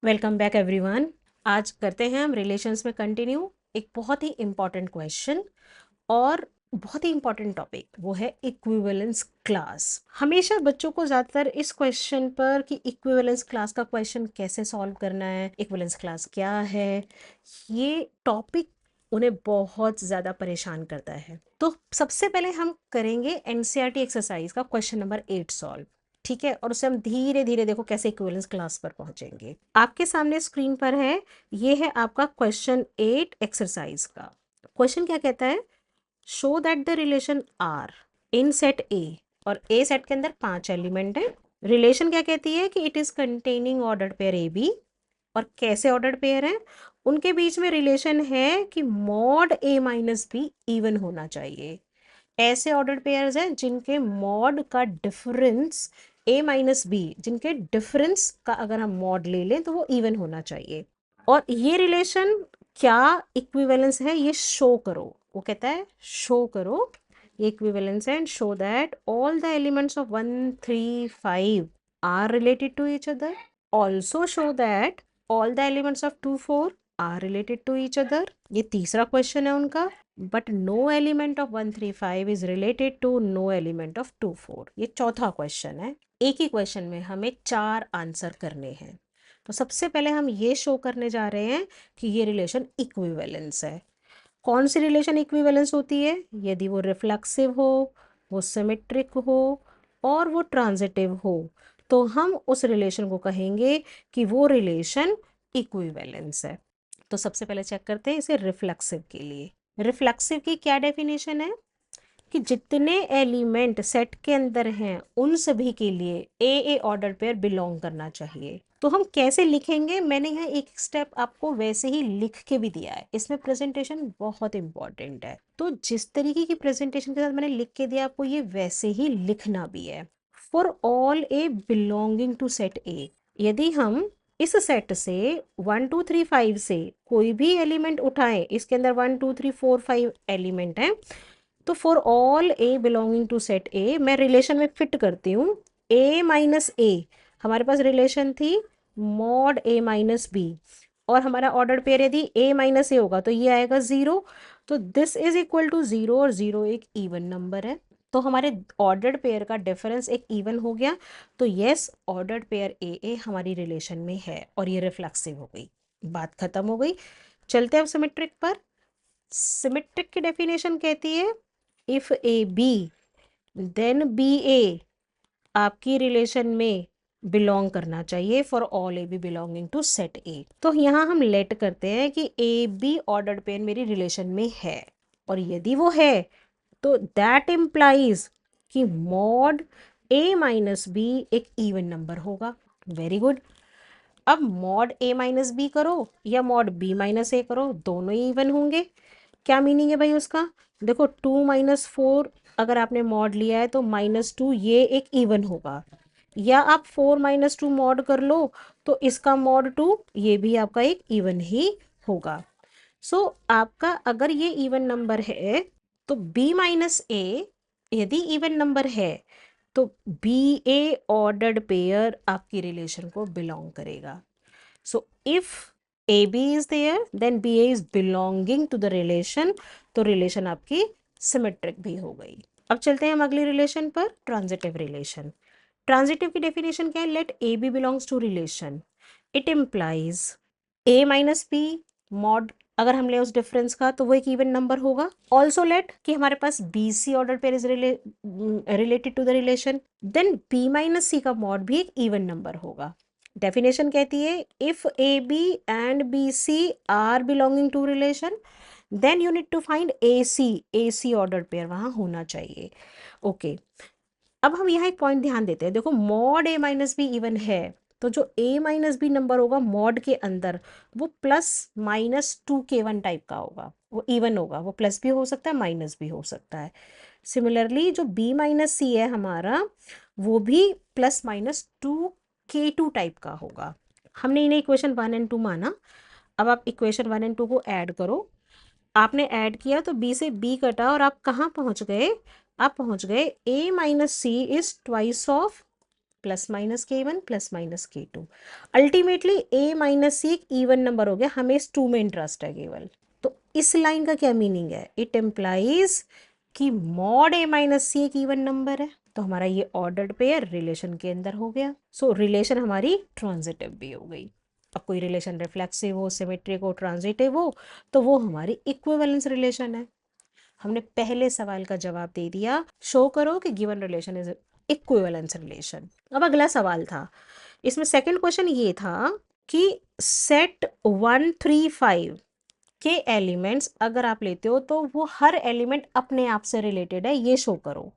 Welcome back everyone. आज करते हैं हम रिलेशंस में कंटिन्यू। एक बहुत ही इम्पॉर्टेंट क्वेश्चन और बहुत ही इम्पॉर्टेंट टॉपिक वो है इक्विवेलेंस क्लास। हमेशा बच्चों को ज़्यादातर इस क्वेश्चन पर कि इक्विवेलेंस क्लास का क्वेश्चन कैसे सॉल्व करना है, इक्विवेलेंस क्लास क्या है, ये टॉपिक उन्हें बहुत ज़्यादा परेशान करता है। तो सबसे पहले हम करेंगे एनसीईआरटी एक्सरसाइज का क्वेश्चन नंबर 8 सॉल्व। ठीक है, और उससे हम धीरे धीरे देखो कैसे इक्विवेलेंस क्लास पर पहुंचेंगे। आपके सामने स्क्रीन पर है, ये है आपका क्वेश्चन 8 एक्सरसाइज का। क्वेश्चन क्या कहता है? Show that the relation R in set A, और ए सेट के अंदर 5 एलिमेंट है। रिलेशन क्या कहती है कि it is containing ordered pair A B. और कैसे ऑर्डर्ड पेयर है? उनके बीच में रिलेशन है कि mod A minus be even होना चाहिए। ऐसे ऑर्डर्ड पेयर्स हैं जिनके मॉड का डिफरेंस ए माइनस बी, जिनके डिफरेंस का अगर हम मॉड ले लें तो वो इवन होना चाहिए। और ये रिलेशन क्या इक्विवेलेंस है ये शो करो। वो कहता है शो करो ये इक्विवेलेंस है, and show that all the elements of 1 3 5 are related to each other. Also show that all the elements of 2 4 are related to each other. ये तीसरा क्वेश्चन है उनका। But no element of 1 3 5 is related to no element of 2 4। ये चौथा question है। एक ही question में हमें 4 आंसर करने हैं। तो सबसे पहले हम ये शो करने जा रहे हैं कि ये रिलेशन इक्विवेलेंस है। कौन सी रिलेशन इक्विवेलेंस होती है? यदि वो रिफ्लेक्सिव हो, वो सिमेट्रिक हो और वो ट्रांजिटिव हो, तो हम उस रिलेशन को कहेंगे कि वो रिलेशन इक्विवेलेंस है। तो सबसे पहले चेक करते हैं इसे रिफ्लेक्सिव के लिए। रिफ्लेक्सिव की क्या डेफिनेशन है कि जितने एलिमेंट सेट के अंदर हैं उन सभी के लिए ए ऑर्डर पेयर बिलोंग करना चाहिए। तो हम कैसे लिखेंगे, मैंने यहाँ एक स्टेप आपको वैसे ही लिख के भी दिया है। इसमें प्रेजेंटेशन बहुत इंपॉर्टेंट है, तो जिस तरीके की प्रेजेंटेशन के साथ मैंने लिख के दिया आपको ये वैसे ही लिखना भी है। For all A belonging to set A, यदि हम इस सेट से 1 2 3 5 से कोई भी एलिमेंट उठाएं, इसके अंदर 1 2 3 4 5 एलिमेंट हैं, तो for all A belonging to set A मैं रिलेशन में फिट करती हूँ ए माइनस ए। हमारे पास रिलेशन थी मॉड ए माइनस बी, और हमारा ऑर्डर पेयर यदि ए माइनस ए होगा तो ये आएगा 0। तो दिस इज इक्वल टू 0, और 0 एक इवन नंबर है, तो हमारे ऑर्डर्ड पेयर का डिफरेंस एक इवन हो गया। तो यस, ऑर्डर्ड पेयर ए हमारी रिलेशन में है और ये रिफ्लेक्सिव हो गई। बात खत्म हो गई। चलते हैं अब सिमेट्रिक पर। सिमेट्रिक की डेफिनेशन कहती है if A B then B A आपकी रिलेशन में बिलोंग करना चाहिए for all A B belonging to set A. तो यहाँ हम लेट करते हैं कि ए बी ऑर्डर्ड पेयर मेरी रिलेशन में है, और यदि वो है तो दैट इम्प्लाइज कि मॉड ए माइनस बी एक इवन नंबर होगा। Very good. अब मॉड ए माइनस बी करो या मॉड बी माइनस ए करो, दोनों ही इवन होंगे। क्या मीनिंग है भाई उसका? देखो 2 माइनस 4 अगर आपने मॉड लिया है तो -2 ये एक इवन होगा, या आप 4 माइनस 2 मॉड कर लो तो इसका मॉड 2 ये भी आपका एक इवन ही होगा। सो आपका अगर ये इवन नंबर है तो b माइनस ए यदि इवन नंबर है तो बी ए ऑर्डर्ड पेयर आपकी रिलेशन को बिलोंग करेगा। So if A B is there then B A is belonging to the relation, तो रिलेशन आपकी सिमेट्रिक भी हो गई। अब चलते हैं हम अगली रिलेशन पर, ट्रांजिटिव रिलेशन। ट्रांजिटिव की डेफिनेशन क्या है? Let A B belongs to relation, it implies A minus B mod, अगर हम ले उस डिफरेंस का तो वो एक इवन नंबर होगा। ऑल्सो लेट कि हमारे पास B C order pair is related to the relation, then B minus C का मॉड भी एक इवन नंबर होगा। डेफिनेशन कहती है if A B and B C are belonging to relation then you need to find A C order pair वहां होना चाहिए। Okay, अब हम यहाँ एक पॉइंट ध्यान देते हैं। देखो mod A minus be even है, तो जो ए माइनस बी नंबर होगा मॉड के अंदर वो +-2k1 टाइप का होगा, वो इवन होगा। वो प्लस भी हो सकता है माइनस भी हो सकता है। सिमिलरली जो बी माइनस सी है हमारा, वो भी +-2k2 टाइप का होगा। हमने इन्हें इक्वेशन 1 एंड 2 माना। अब आप इक्वेशन 1 एंड 2 को ऐड करो। आपने ऐड किया तो बी से बी कटा और आप कहाँ पहुंच गए? आप पहुंच गए A minus C is twice of plus minus K1 plus minus K2। Ultimately A minus C एक इवन नंबर हो गया, हमें इस 2 में इंटरेस्ट है केवल। तो इस लाइन का क्या मीनिंग है? इट एम्प्लाइज कि मॉड A माइनस सी एक इवन नंबर है, तो हमारा ये ऑर्डर्ड पेयर रिलेशन के अंदर हो गया। सो रिलेशन हमारी ट्रांजिटिव भी हो गई। अब कोई रिलेशन रिफ्लेक्सिव हो, सिमेट्रिक हो, ट्रांजिटिव हो, तो वो हमारी इक्विवेलेंस रिलेशन है। हमने पहले सवाल का जवाब दे दिया, शो करो कि given relation is equivalence relation. अब अगला सवाल था, इसमें सेकंड क्वेश्चन ये था कि सेट 1 3 5 के एलिमेंट्स अगर आप लेते हो तो वो हर एलिमेंट अपने आप से रिलेटेड है, ये शो करो।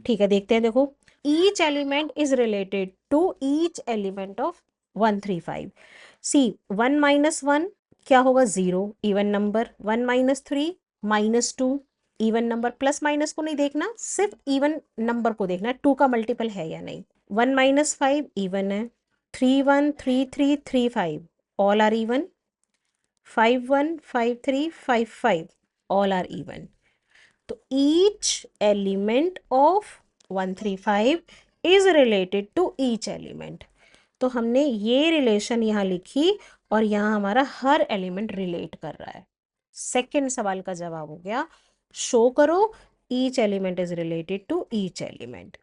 ठीक है, देखते हैं। देखो, each element is related to each element of 1 3 5। See 1 minus 1 क्या होगा? 0, even number. 1 minus 3 minus 2, even number. Plus minus को नहीं देखना, सिर्फ इवन नंबर को देखना, 2 का मल्टीपल है या नहीं। 1 माइनस 5 इवन है। 3 1 3 3 3 5 all are even. 5 1 5 3 5 5 all are even. तो each element of 135 is related to each element. तो हमने ये रिलेशन यहाँ लिखी और यहाँ हमारा हर एलिमेंट रिलेट कर रहा है। सेकंड सवाल का जवाब हो गया, शो करो each element is related to each element.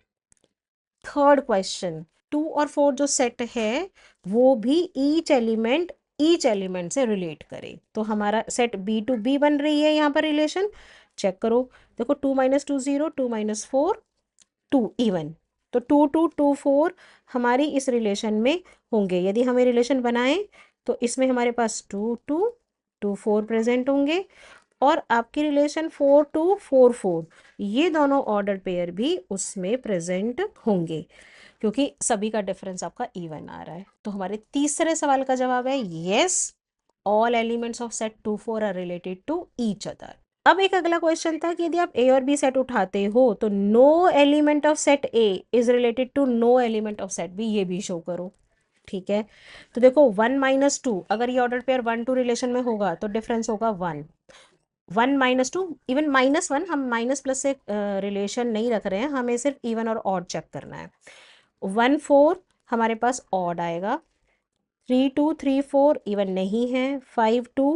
Third question, 2 और 4 जो सेट है वो भी ईच एलिमेंट से रिलेट करे। तो हमारा सेट बी टू बी बन रही है यहाँ पर रिलेशन। चेक करो, देखो 2 माइनस 2 0, 2 माइनस 4 2 इवन। तो 2 2 2 4 हमारी इस रिलेशन में होंगे। यदि हमें रिलेशन बनाएं तो इसमें हमारे पास 2 2 2 4 प्रेजेंट होंगे, और आपकी रिलेशन 4 2 4 4 ये दोनों ऑर्डर पेयर भी उसमें प्रेजेंट होंगे, क्योंकि सभी का डिफरेंस आपका इवन आ रहा है। तो हमारे तीसरे सवाल का जवाब है yes, all elements of set 2 4 are related to each other. अब एक अगला क्वेश्चन था कि यदि आप ए और बी सेट उठाते हो तो no element of set A is related to no element of set B, ये भी शो करो। ठीक है, तो देखो 1 माइनस 2, अगर ये ऑर्डर पेयर 1 2 रिलेशन में होगा तो डिफरेंस होगा 1। 1 माइनस 2 इवन माइनस 1, हम माइनस प्लस से रिलेशन नहीं रख रहे हैं, हमें सिर्फ इवन और ऑड चेक करना है। 1 4 हमारे पास ऑड आएगा। 3 2 3 4 इवन नहीं है। 5 2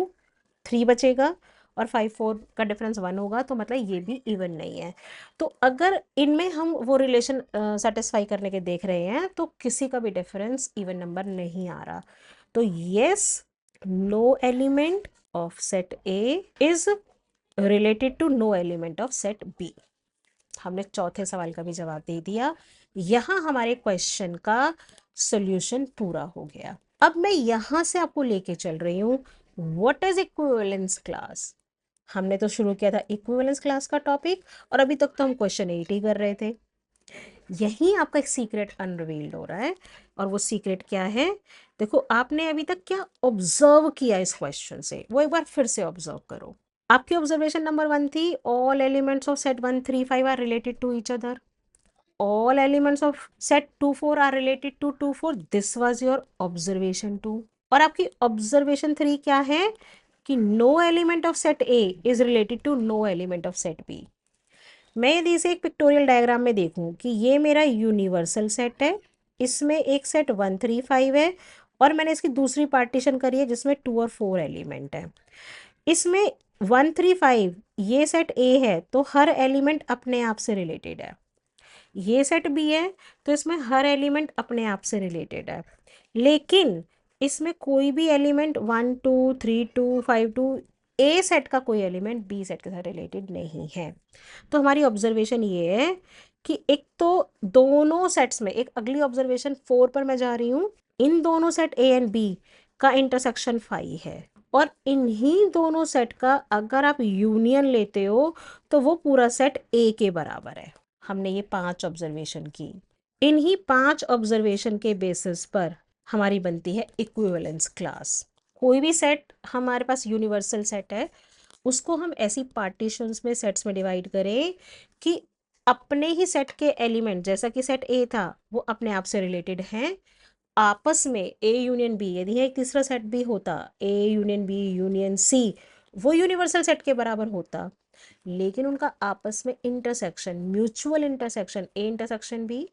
3 बचेगा, और 5 4 का डिफरेंस 1 होगा, तो मतलब ये भी इवन नहीं है। तो अगर इनमें हम वो रिलेशन सेटिस्फाई करने के देख रहे हैं तो किसी का भी डिफरेंस इवन नंबर नहीं आ रहा। तो yes, no element of set A is related to no element of set B. हमने चौथे सवाल का भी जवाब दे दिया। यहाँ हमारे क्वेश्चन का सॉल्यूशन पूरा हो गया। अब मैं यहाँ से आपको लेके चल रही हूँ व्हाट इज इक्विवेलेंस क्लास। हमने तो शुरू किया था इक्विवेलेंस क्लास का टॉपिक, और अभी तक तो हम क्वेश्चन 8 ही कर रहे थे। यही आपका एक सीक्रेट अनरिवील्ड हो रहा है, और वो सीक्रेट क्या है? देखो, आपने अभी तक क्या ऑब्जर्व किया इस क्वेश्चन से, वो एक बार फिर से ऑब्जर्व करो। आपकी ऑब्जर्वेशन नंबर 1 थी all elements of set 1 3 5 are related to each other. All elements of set 2 4 are related to 2 4. This was your observation 2. और आपकी observation 3 क्या है कि no element of set A is related to no element of set B. मैं यदि इसे एक pictorial diagram में देखूं कि ये मेरा यूनिवर्सल सेट है, इसमें एक सेट 1 3 5 है, और मैंने इसकी दूसरी पार्टीशन करी है जिसमें 2 और 4 एलिमेंट है। इसमें 1 3 5 ये सेट A है, तो हर एलिमेंट अपने आप से रिलेटेड है। ये सेट भी है, तो इसमें हर एलिमेंट अपने आप से रिलेटेड है। लेकिन इसमें कोई भी एलिमेंट 1 2 3 2 5 2 ए सेट का कोई एलिमेंट बी सेट के साथ रिलेटेड नहीं है। तो हमारी ऑब्जर्वेशन ये है कि एक तो दोनों सेट्स में, एक अगली ऑब्जर्वेशन 4 पर मैं जा रही हूँ, इन दोनों सेट ए एंड बी का इंटरसेक्शन 5 है, और इन्हीं दोनों सेट का अगर आप यूनियन लेते हो तो वो पूरा सेट ए के बराबर है। हमने ये 5 ऑब्जर्वेशन की, इन्हीं 5 ऑब्जर्वेशन के बेसिस पर हमारी बनती है इक्विवेलेंस क्लास। कोई भी सेट हमारे पास यूनिवर्सल सेट है, उसको हम ऐसी पार्टीशंस में, सेट्स में डिवाइड करें कि अपने ही सेट के एलिमेंट, जैसा कि सेट ए था, वो अपने आप से रिलेटेड हैं आपस में। ए यूनियन बी, यदि एक तीसरा सेट भी होता, A union B union C, वो यूनिवर्सल सेट के बराबर होता, लेकिन उनका आपस में intersection, mutual intersection, A intersection B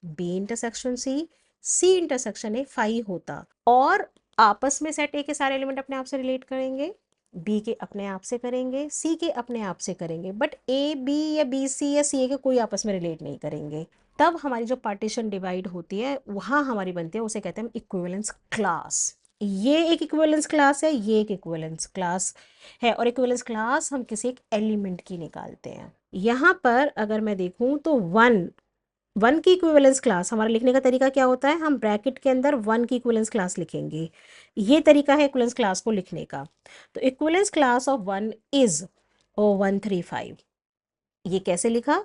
B intersection C intersection A phi होता, और आपस में सेट ए के सारे एलिमेंट अपने आप से रिलेट करेंगे, बी के अपने आप से करेंगे, सी के अपने आप से करेंगे, बट ए बी या बी सी या सी ए के कोई आपस में रिलेट नहीं करेंगे। तब हमारी जो पार्टीशन डिवाइड होती है वहां हमारी बनती है, उसे कहते हैं हम इक्विवेलेंस क्लास। ये एक इक्विवेलेंस क्लास है, ये एक इक्विवेलेंस क्लास है, और इक्विवेलेंस क्लास हम किसी एक एलिमेंट की निकालते हैं। यहाँ पर अगर मैं देखूं तो वन की इक्विवेलेंस क्लास, हमारा लिखने का तरीका क्या होता है, हम ब्रैकेट के अंदर वन की इक्विवेलेंस क्लास लिखेंगे। ये तरीका है इक्विवेलेंस क्लास को लिखने का। तो equivalence class of one is O135। ये कैसे लिखा,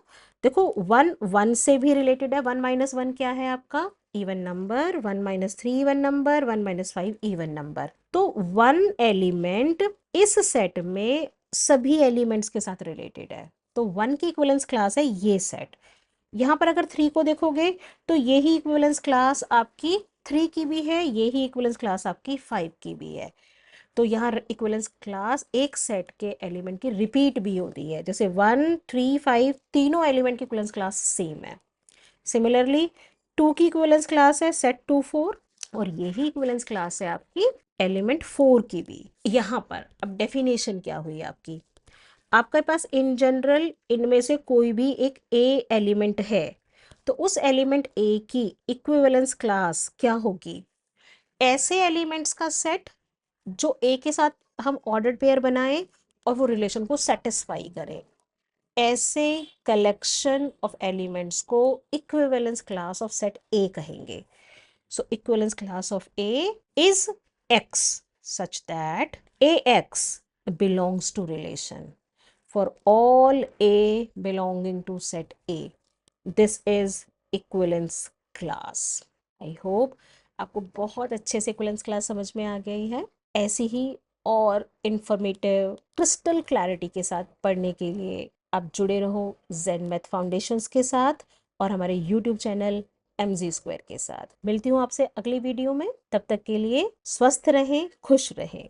देखो वन वन से भी रिलेटेड है, वन माइनस वन क्या है आपका even number, one minus three even number, one minus five even number. तो वन एलिमेंट इस सेट में सभी एलिमेंट्स के साथ रिलेटेड है, तो वन की इक्विवेलेंस क्लास है ये सेट। यहाँ पर अगर थ्री को देखोगे तो यही इक्विवेलेंस क्लास आपकी थ्री की भी है, यही इक्विवेलेंस क्लास आपकी फाइव की भी है। तो यहाँ इक्विवेलेंस क्लास एक सेट के एलिमेंट की रिपीट भी होती है, जैसे वन थ्री फाइव तीनों एलिमेंट की इक्विवेलेंस क्लास सेम है। सिमिलरली टू की इक्विवेलेंस क्लास है सेट टू फोर, और यही इक्विवेलेंस क्लास है आपकी एलिमेंट फोर की भी। यहाँ पर अब डेफिनेशन क्या हुई आपकी, आपके पास इन जनरल इनमें से कोई भी एक ए एलिमेंट है, तो उस एलिमेंट ए की इक्विवेलेंस क्लास क्या होगी, ऐसे एलिमेंट्स का सेट जो ए के साथ हम ऑर्डर्ड पेयर बनाएं और वो रिलेशन को सेटिस्फाई करें, ऐसे कलेक्शन ऑफ एलिमेंट्स को equivalence class of set A कहेंगे। So equivalence class of A is X such that ax belongs to relation for all a belonging to set A. This is equivalence class. I hope आपको बहुत अच्छे से equivalence class समझ में आ गई है। ऐसी ही और इंफॉर्मेटिव क्रिस्टल क्लैरिटी के साथ पढ़ने के लिए आप जुड़े रहो ज़ेन मैथ फाउंडेशंस के साथ और हमारे यूट्यूब चैनल MZ स्क्वायर के साथ। मिलती हूँ आपसे अगली वीडियो में, तब तक के लिए स्वस्थ रहें, खुश रहें।